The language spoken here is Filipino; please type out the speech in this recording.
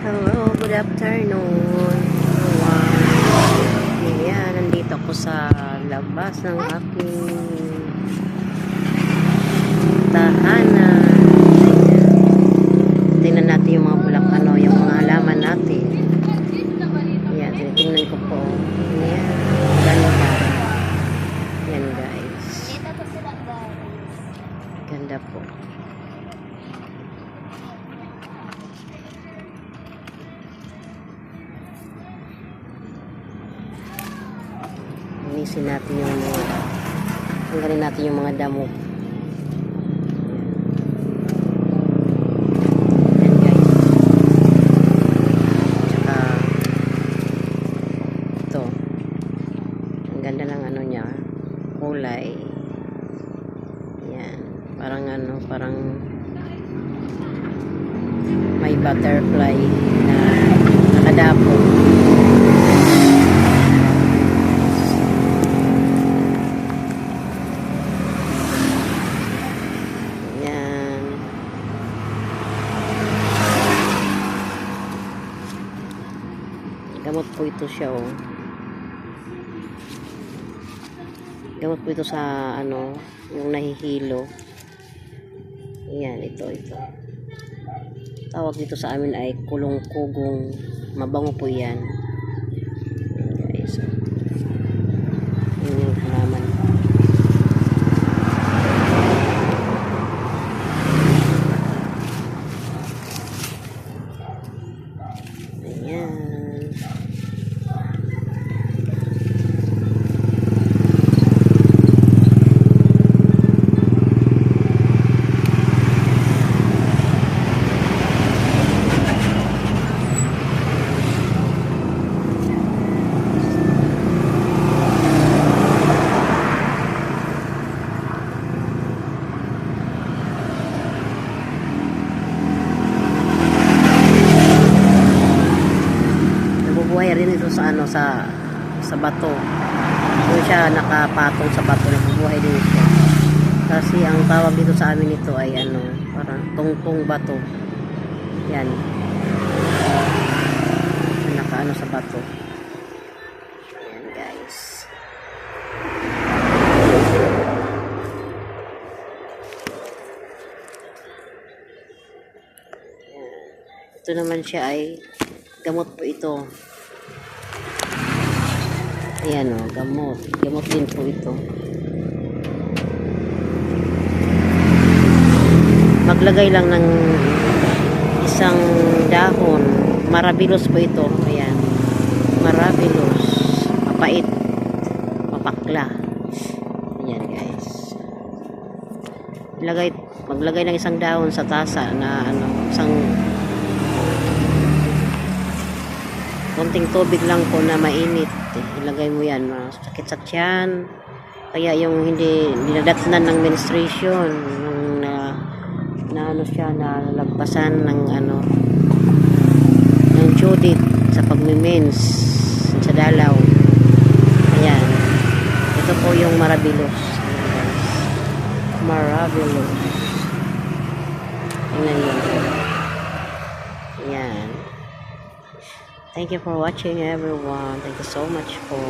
Hello, good afternoon. Ayan, nandito ako sa labas ng aking tahanan. Ayan. Tingnan natin yung mga bulakan, yung mga halaman natin. Ayan, tingnan ko po. Ayan, ganda. Ayan guys. Ganda po. Linisin natin yung mga, tanggalin natin yung mga damo. Ayan guys. Tsaka ito, ang ganda ng ano niya, kulay. Ayan, parang ano, parang may butterfly na nakadapo. Gamot po ito siya, oh. Gamot po ito sa ano, yung nahihilo. Ayan, ito. Tawag dito sa amin ay kulong-kugong. Mabango po yan. Ayan guys. Ayan yung halaman. Ayan. Buhay rin ito sa ano, sa bato. Doon siya nakapatong sa bato, nabubuhay din ito. Kasi ang tawag dito sa amin ito ay ano, parang tungtong bato. Yan. Nakaano sa bato. Ayan guys. Ayan. Ito naman siya ay gamot po ito. Ayan o, gamot. Gamot din po ito. Maglagay lang ng isang dahon. Marabilos po ito. Ayan. Marabilos. Mapait. Mapakla. Ayan guys. Maglagay ng isang dahon sa tasa na ano, isang konting tubig lang po na mainit. Ilagay mo yan, sakit sa tiyan. Kaya yung hindi niladatnan ng menstruation, yung na ano siya, nalagpasan ng ano, ng judit sa pagmimens sa dalaw. Ayan. Ito po yung marabilos. Marabilos. Tingnan yun. Ayan. Thank you for watching everyone. Thank you so much for